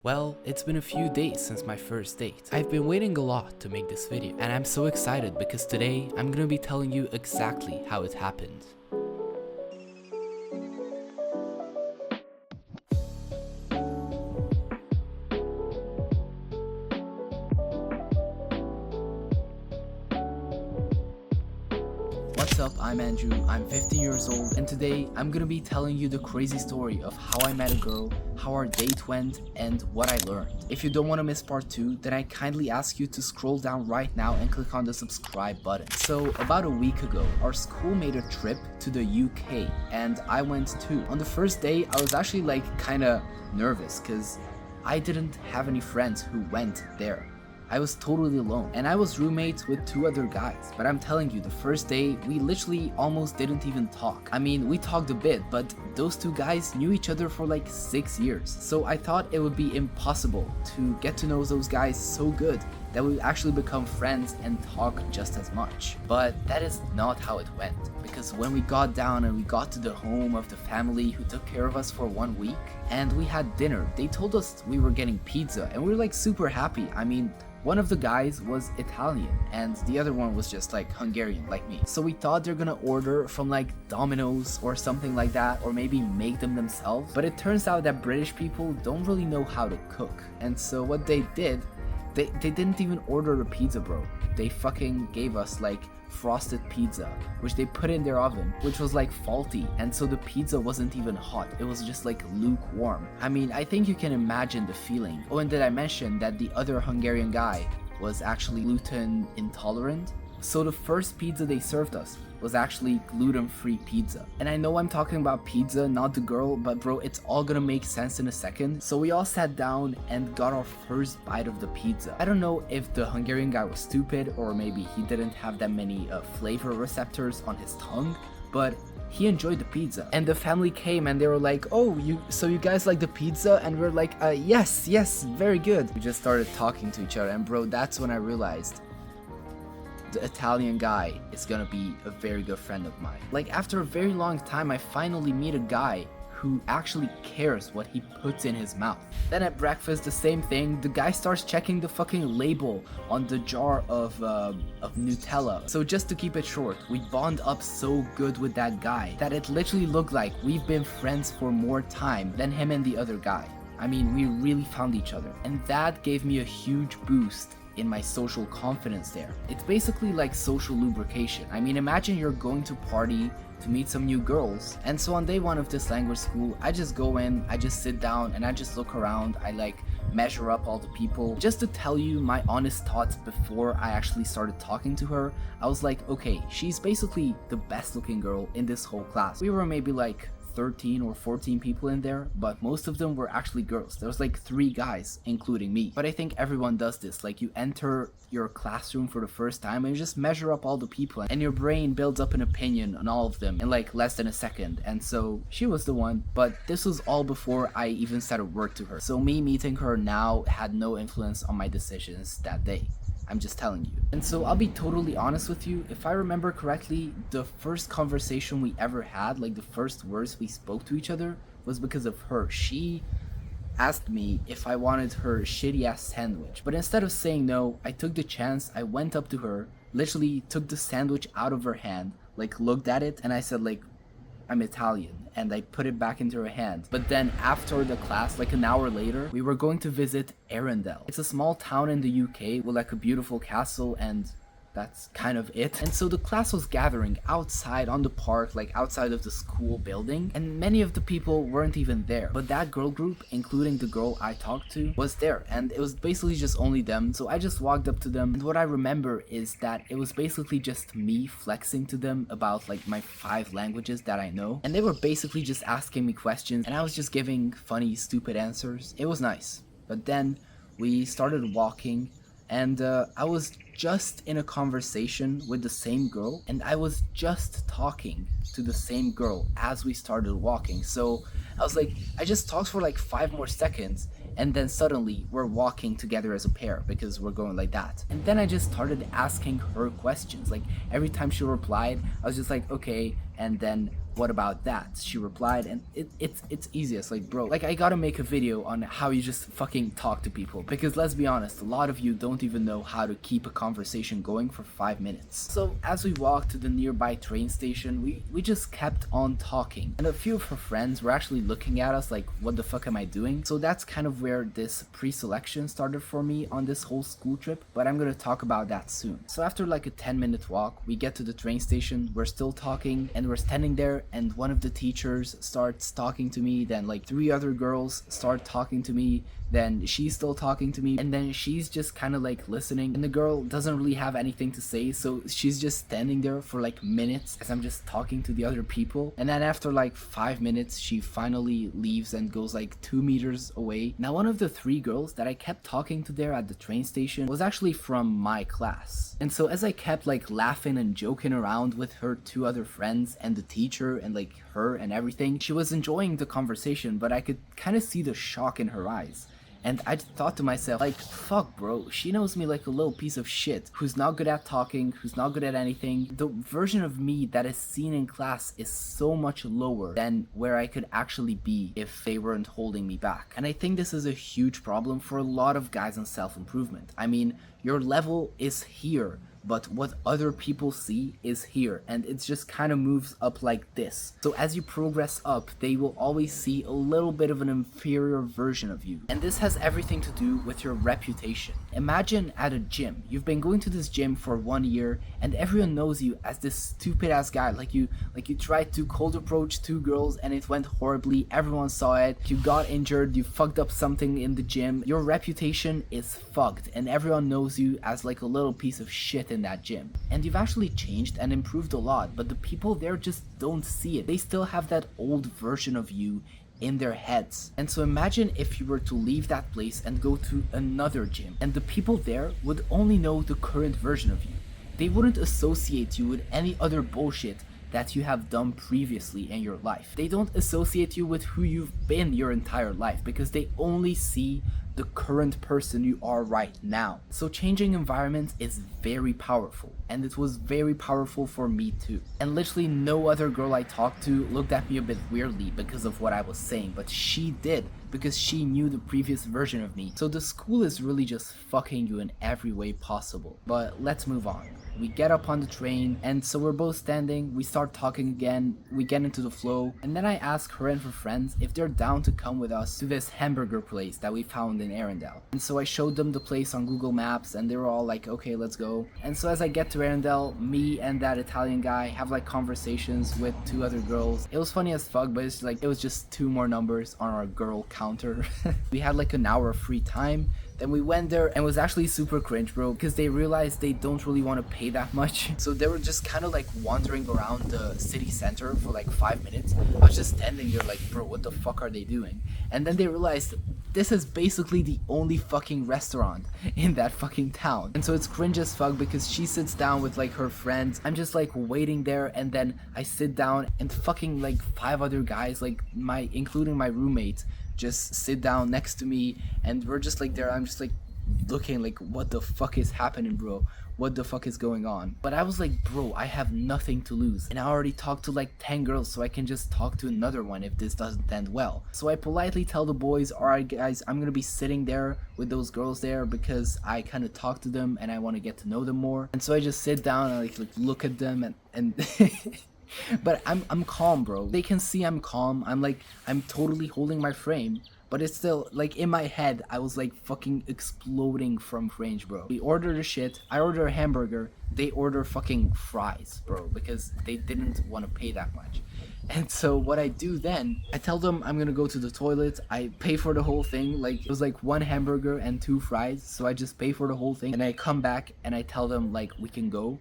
Well, it's been a few days since my first date. I've been waiting a lot to make this video, and I'm so excited because today I'm gonna be telling you exactly how it happened. What's up, I'm Andrew, I'm 15 years old, and today I'm gonna be telling you the crazy story of how I met a girl, how our date went, and what I learned. If you don't want to miss part 2, then I kindly ask you to scroll down right now and click on the subscribe button. So, about a week ago, our school made a trip to the UK, and I went too. On the first day, I was actually kinda nervous, cause I didn't have any friends who went there. I was totally alone, and I was roommates with 2 other guys. But I'm telling you, the first day, we literally almost didn't even talk. I mean, we talked a bit, but those 2 guys knew each other for like 6 years. So I thought it would be impossible to get to know those guys so good that we would actually become friends and talk just as much. But that is not how it went, because when we got down and we got to the home of the family who took care of us for 1 week, and we had dinner, they told us we were getting pizza, and we were like super happy. I mean, one of the guys was Italian and the other one was just like Hungarian like me. So we thought they're gonna order from like Domino's or something like that, or maybe make them themselves. But it turns out that British people don't really know how to cook. And so what they did, they didn't even order a pizza, bro. They fucking gave us like frosted pizza, which they put in their oven, which was like faulty, and so the pizza wasn't even hot, it was just like lukewarm. I mean, I think you can imagine the feeling. Oh, and did I mention that the other Hungarian guy was actually gluten intolerant? So the first pizza they served us was actually gluten-free pizza. And I know I'm talking about pizza, not the girl, but bro, it's all gonna make sense in a second. So we all sat down and got our first bite of the pizza. I don't know if the Hungarian guy was stupid or maybe he didn't have that many flavor receptors on his tongue, but he enjoyed the pizza. And the family came and they were like, oh, you guys like the pizza? And we're like, yes, very good. We just started talking to each other, and bro, that's when I realized the Italian guy is gonna be a very good friend of mine. Like, after a very long time, I finally meet a guy who actually cares what he puts in his mouth. Then at breakfast, the same thing, the guy starts checking the fucking label on the jar of Nutella. So just to keep it short, we bond up so good with that guy that it literally looked like we've been friends for more time than him and the other guy. I mean, we really found each other, and that gave me a huge boost in my social confidence there. It's basically like social lubrication. I mean, imagine you're going to party to meet some new girls, and so on day 1 of this language school, I just go in, I just sit down, and I just look around, I like measure up all the people. Just to tell you my honest thoughts before I actually started talking to her, I was like, okay, she's basically the best looking girl in this whole class. We were maybe like 13 or 14 people in there, but most of them were actually girls. There was like 3 guys, including me. But I think everyone does this. Like, you enter your classroom for the first time and you just measure up all the people, and your brain builds up an opinion on all of them in like less than a second. And so she was the one, but this was all before I even started work to her. So me meeting her now had no influence on my decisions that day. I'm just telling you. And so I'll be totally honest with you, if I remember correctly, the first conversation we ever had, like the first words we spoke to each other, was because of her. She asked me if I wanted her shitty ass sandwich, but instead of saying no, I took the chance. I went up to her, literally took the sandwich out of her hand, like looked at it, and I said like, I'm Italian, and I put it back into her hand. But then after the class, like an hour later, we were going to visit Arundel. It's a small town in the UK with like a beautiful castle, and that's kind of it. And so the class was gathering outside on the park, like outside of the school building, and many of the people weren't even there. But that girl group, including the girl I talked to, was there, and it was basically just only them. So I just walked up to them, and what I remember is that it was basically just me flexing to them about like my 5 languages that I know, and they were basically just asking me questions, and I was just giving funny, stupid answers. It was nice. But then we started walking, and I was just in a conversation with the same girl, and I was just talking to the same girl as we started walking. So I was like, I just talked for like 5 more seconds, and then suddenly we're walking together as a pair because we're going like that. And then I just started asking her questions. Like, every time she replied, I was just like, okay, And then what about that? She replied, and it's easiest. Like, bro, like I gotta make a video on how you just fucking talk to people, because let's be honest, a lot of you don't even know how to keep a conversation going for 5 minutes. So as we walked to the nearby train station, we just kept on talking, and a few of her friends were actually looking at us like, what the fuck am I doing? So that's kind of where this pre-selection started for me on this whole school trip, but I'm gonna talk about that soon. So after like a 10-minute walk, we get to the train station, we're still talking, and we're standing there, and one of the teachers starts talking to me, then like 3 other girls start talking to me, then she's still talking to me, and then she's just kind of like listening, and the girl doesn't really have anything to say, so she's just standing there for like minutes as I'm just talking to the other people. And then after like 5 minutes, she finally leaves and goes like 2 meters away. Now one of the 3 girls that I kept talking to there at the train station was actually from my class, and so as I kept like laughing and joking around with her 2 other friends and the teacher and like her and everything, she was enjoying the conversation, but I could kind of see the shock in her eyes. And I thought to myself, like, fuck bro, she knows me like a little piece of shit who's not good at talking, who's not good at anything. The version of me that is seen in class is so much lower than where I could actually be if they weren't holding me back. And I think this is a huge problem for a lot of guys in self-improvement. I mean, your level is here, but what other people see is here, and it just kind of moves up like this. So as you progress up, they will always see a little bit of an inferior version of you, and this has everything to do with your reputation. Imagine at a gym, you've been going to this gym for 1 year, and everyone knows you as this stupid ass guy, like you tried to cold approach 2 girls and it went horribly, everyone saw it, you got injured, you fucked up something in the gym, your reputation is fucked, and everyone knows you as like a little piece of shit in that gym. And you've actually changed and improved a lot, but the people there just don't see it. They still have that old version of you in their heads. And so imagine if you were to leave that place and go to another gym, and the people there would only know the current version of you. They wouldn't associate you with any other bullshit that you have done previously in your life. They don't associate you with who you've been your entire life, because they only see the current person you are right now. So changing environment is very powerful, and it was very powerful for me too. And literally no other girl I talked to looked at me a bit weirdly because of what I was saying, but she did, because she knew the previous version of me. So the school is really just fucking you in every way possible. But let's move on. We get up on the train, and so we're both standing, we start talking again, we get into the flow, and then I ask her and her friends if they're down to come with us to this hamburger place that we found in Arendelle. And so I showed them the place on Google Maps, and they were all like, okay, let's go. And so as I get to Arendelle, me and that Italian guy have like conversations with 2 other girls. It was funny as fuck, but it's like, it was just 2 more numbers on our girl counter. We had like an hour of free time. Then we went there, and it was actually super cringe, bro, because they realized they don't really want to pay that much. So they were just kind of like wandering around the city center for like 5 minutes. I was just standing there like, bro, what the fuck are they doing? And then they realized this is basically the only fucking restaurant in that fucking town. And so it's cringe as fuck, because she sits down with like her friends. I'm just like waiting there, and then I sit down, and fucking like 5 other guys, like including my roommate, just sit down next to me, and we're just like there. I'm just like looking like, what the fuck is happening, bro? What the fuck is going on? But I was like, bro, I have nothing to lose, and I already talked to like 10 girls, so I can just talk to another one if this doesn't end well. So I politely tell the boys, alright guys, I'm gonna be sitting there with those girls there because I kind of talk to them and I want to get to know them more. And so I just sit down and like look at them and but I'm calm, bro. They can see I'm calm. I'm totally holding my frame, but it's still like in my head I was like fucking exploding from cringe, bro. We order the shit. I order a hamburger. They order fucking fries, bro, because they didn't want to pay that much. And so what I do then, I tell them I'm gonna go to the toilet. I pay for the whole thing. Like, it was like 1 hamburger and 2 fries, so I just pay for the whole thing, and I come back and I tell them like, we can go.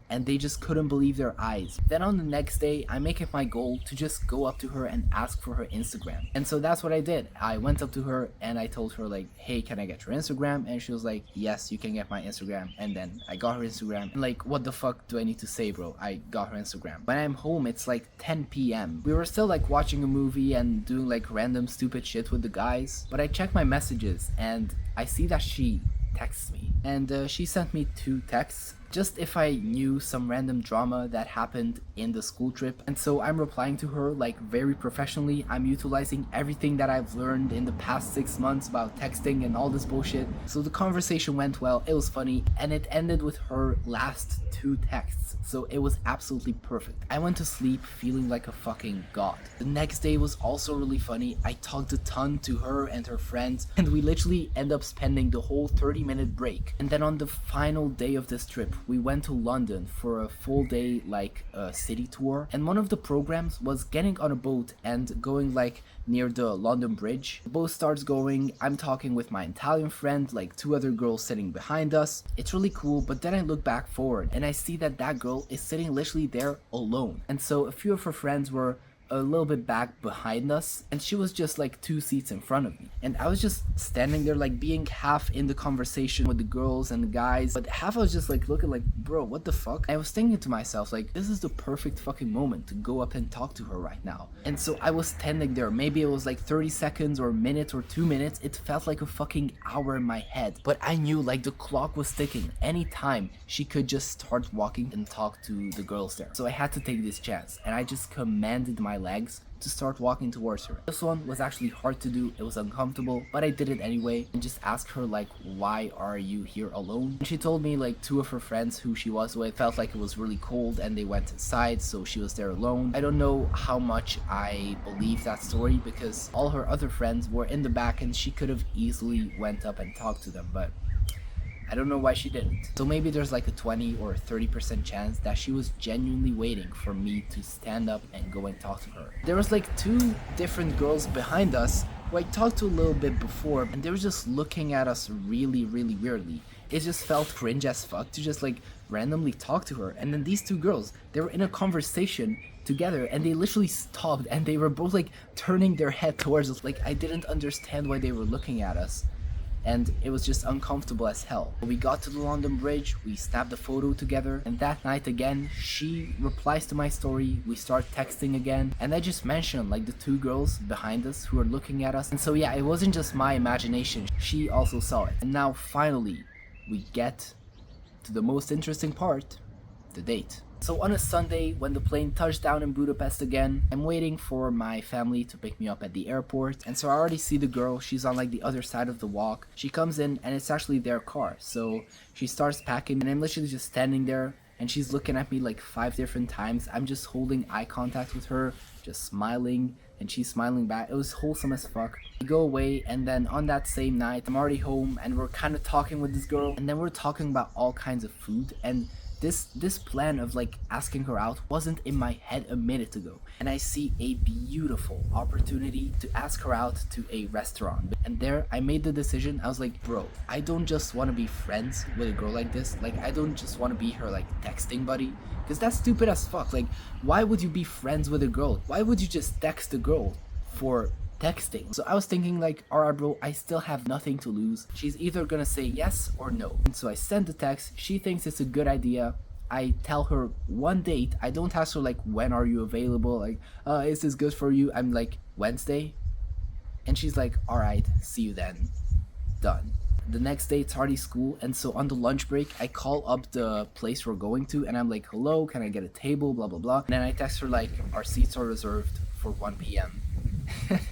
And they just couldn't believe their eyes. Then on the next day, I make it my goal to just go up to her and ask for her Instagram. And so that's what I did. I went up to her and I told her like, hey, can I get your Instagram? And she was like, yes, you can get my Instagram. And then I got her Instagram. And like, what the fuck do I need to say, bro? I got her Instagram. When I'm home, it's like 10 p.m. We were still like watching a movie and doing like random stupid shit with the guys. But I check my messages and I see that she texts me. And she sent me 2 texts. just if I knew some random drama that happened in the school trip. And so I'm replying to her like very professionally. I'm utilizing everything that I've learned in the past 6 months about texting and all this bullshit. So the conversation went well, it was funny, and it ended with her last 2 texts. So it was absolutely perfect. I went to sleep feeling like a fucking god. The next day was also really funny. I talked a ton to her and her friends, and we literally end up spending the whole 30-minute break. And then on the final day of this trip, we went to London for a full day like city tour, and one of the programs was getting on a boat and going like near the London Bridge. The boat starts going, I'm talking with my Italian friend, like 2 other girls sitting behind us. It's really cool, but then I look back forward and I see that that girl is sitting literally there alone. And so a few of her friends were a little bit back behind us, and she was just like 2 seats in front of me, and I was just standing there like being half in the conversation with the girls and the guys, but half I was just like looking like, bro, what the fuck. I was thinking to myself like, this is the perfect fucking moment to go up and talk to her right now. And so I was standing there, maybe it was like 30 seconds or a minute or 2 minutes. It felt like a fucking hour in my head, but I knew like the clock was ticking. Anytime she could just start walking and talk to the girls there. So I had to take this chance, and I just commanded my legs to start walking towards her. This one was actually hard to do, it was uncomfortable, but I did it anyway and just asked her like, why are you here alone? And she told me like 2 of her friends who she was with felt like it was really cold and they went inside, so she was there alone. I don't know how much I believe that story because all her other friends were in the back and she could have easily went up and talked to them, but I don't know why she didn't. So maybe there's like a 20 or 30% chance that she was genuinely waiting for me to stand up and go and talk to her. There was like 2 different girls behind us who I talked to a little bit before, and they were just looking at us really weirdly. It just felt cringe as fuck to just like randomly talk to her. And then these 2 girls, they were in a conversation together and they literally stopped and they were both like turning their head towards us. Like I didn't understand why they were looking at us, and it was just uncomfortable as hell. We got to the London Bridge, we snapped a photo together, and that night again, she replies to my story, we start texting again, and I just mentioned like the 2 girls behind us who are looking at us. And so yeah, it wasn't just my imagination, she also saw it. And now finally, we get to the most interesting part, the date. So on a Sunday, when the plane touched down in Budapest again, I'm waiting for my family to pick me up at the airport. And so I already see the girl, she's on like the other side of the walk. She comes in and it's actually their car. So she starts packing and I'm literally just standing there and she's looking at me like 5 different times. I'm just holding eye contact with her, just smiling, and she's smiling back. It was wholesome as fuck. We go away, and then on that same night, I'm already home and we're kind of talking with this girl, and then we're talking about all kinds of food, and this plan of like asking her out wasn't in my head a minute ago, and I see a beautiful opportunity to ask her out to a restaurant. And there I made the decision. I was like, bro, I don't just want to be friends with a girl like this. Like I don't just want to be her like texting buddy, because that's stupid as fuck. Like why would you be friends with a girl? Why would you just text a girl for texting? So I was thinking like, alright bro, I still have nothing to lose. She's either gonna say yes or no. And so I send the text, she thinks it's a good idea. I tell her one date. I don't ask her like, when are you available? Like, is this good for you? I'm like, Wednesday? And she's like, alright, see you then. Done. The next day it's already school, and so on the lunch break I call up the place we're going to and I'm like, hello, can I get a table, blah blah blah. And then I text her like, our seats are reserved for 1 p.m.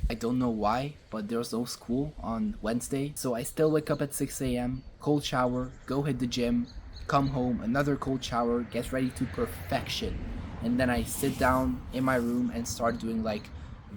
I don't know why, but there's no school on Wednesday, so I still wake up at 6 a.m, cold shower, go hit the gym, come home, another cold shower, get ready to perfection, and then I sit down in my room and start doing like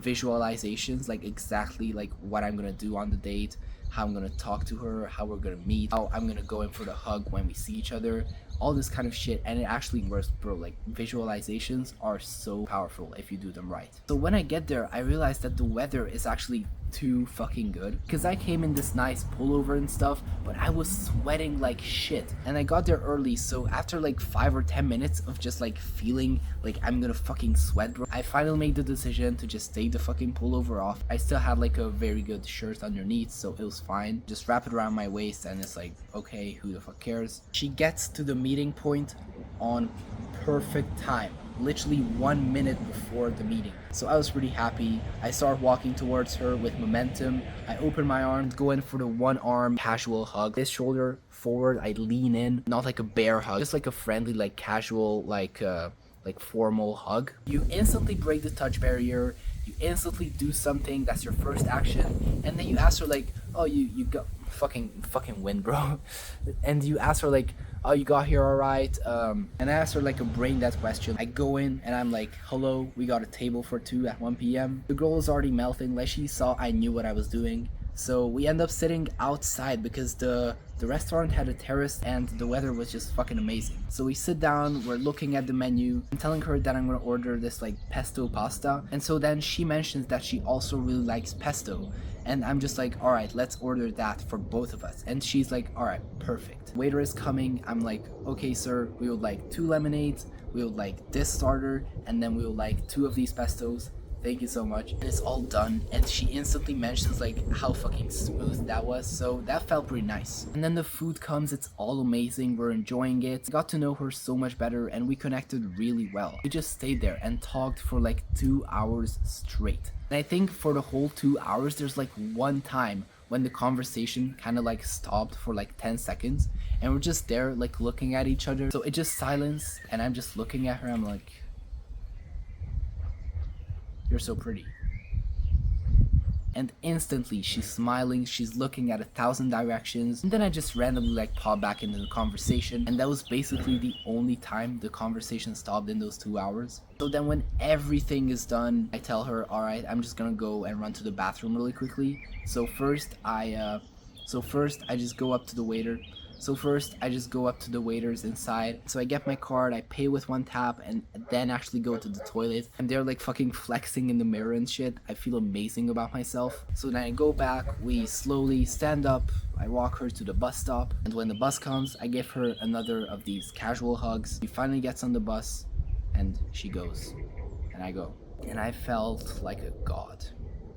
visualizations, like exactly like what I'm gonna do on the date, how I'm gonna talk to her, how we're gonna meet, how I'm gonna go in for the hug when we see each other, all this kind of shit. And it actually works, bro. Like visualizations are so powerful if you do them right. So when I get there, I realized that the weather is actually too fucking good, because I came in this nice pullover and stuff, but I was sweating like shit. And I got there early, so after like 5 or 10 minutes of just like feeling like I'm gonna fucking sweat, bro, I finally made the decision to just take the fucking pullover off. I still had like a very good shirt underneath, so it was fine. Just wrap it around my waist and it's like, okay, who the fuck cares. She gets to the meeting point on perfect time. literally 1 minute before the meeting. So I was pretty happy. I started walking towards her with momentum. I open my arms, go in for the one arm casual hug. This shoulder forward, I lean in, not like a bear hug, just like a friendly, like casual, like formal hug. You instantly break the touch barrier. You instantly do something, that's your first action, and then you ask her like, oh, you got fucking win, bro. And you ask her like, oh, you got here all right. And I asked her like a brain dead question. I go in and I'm like, hello, we got a table for 2 at 1 p.m. The girl is already melting, like she saw I knew what I was doing. So we end up sitting outside because the restaurant had a terrace and the weather was just fucking amazing. So we sit down, we're looking at the menu. I'm telling her that I'm gonna order this like pesto pasta. And so then she mentions that she also really likes pesto. And I'm just like, alright, let's order that for both of us. And she's like, alright, perfect. Waiter is coming. I'm like, okay, sir, we would like 2 lemonades, we would like this starter, and then we would like 2 of these pestos. Thank you so much. And it's all done, and she instantly mentions like how fucking smooth that was, so that felt pretty nice. And then the food comes, it's all amazing, we're enjoying it. I got to know her so much better and we connected really well. We just stayed there and talked for like 2 hours straight. And I think for the whole 2 hours there's like one time when the conversation kind of like stopped for like 10 seconds and we're just there like looking at each other. So it just silence and I'm just looking at her, I'm like, you're so pretty. And instantly she's smiling, she's looking at 1,000 directions, and then I just randomly like pop back into the conversation, and that was basically the only time the conversation stopped in those 2 hours. So then when everything is done, I tell her, alright, I'm just gonna go and run to the bathroom really quickly. So first I just go up to the waiter. I just go up to the waiters inside. So I get my card, I pay with 1 tap, and then actually go to the toilet. And they're like fucking flexing in the mirror and shit. I feel amazing about myself. So then I go back, we slowly stand up, I walk her to the bus stop. And when the bus comes, I give her another of these casual hugs. She finally gets on the bus, and she goes. And I go. And I felt like a god.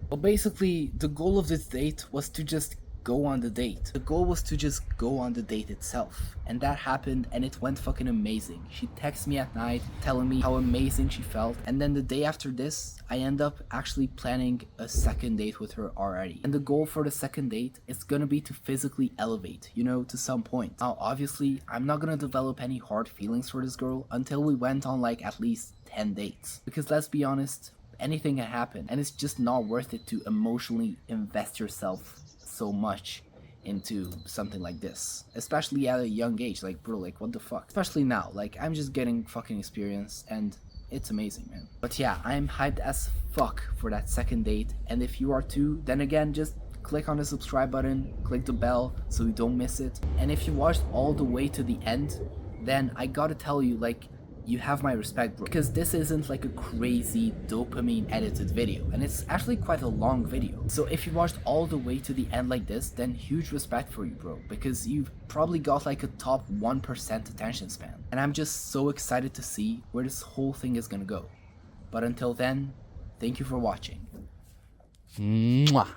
Well, basically, the goal of this date was to just go on the date. The goal was to just go on the date itself. And that happened and it went fucking amazing. She texts me at night telling me how amazing she felt. And then the day after this, I end up actually planning a second date with her already. And the goal for the second date is gonna be to physically elevate, you know, to some point. Now, obviously, I'm not gonna develop any hard feelings for this girl until we went on like at least 10 dates. Because let's be honest, anything can happen and it's just not worth it to emotionally invest yourself so much into something like this, especially at a young age. Like, bro, like what the fuck, especially now, like I'm just getting fucking experience and it's amazing, man. But yeah, I'm hyped as fuck for that second date, and if you are too, then again, just click on the subscribe button, click the bell so you don't miss it. And if you watched all the way to the end, then I gotta tell you, like, you have my respect, bro, because this isn't like a crazy dopamine edited video, and it's actually quite a long video. So if you watched all the way to the end like this, then huge respect for you, bro, because you've probably got like a top 1% attention span, and I'm just so excited to see where this whole thing is gonna go. But until then, thank you for watching. Mwah.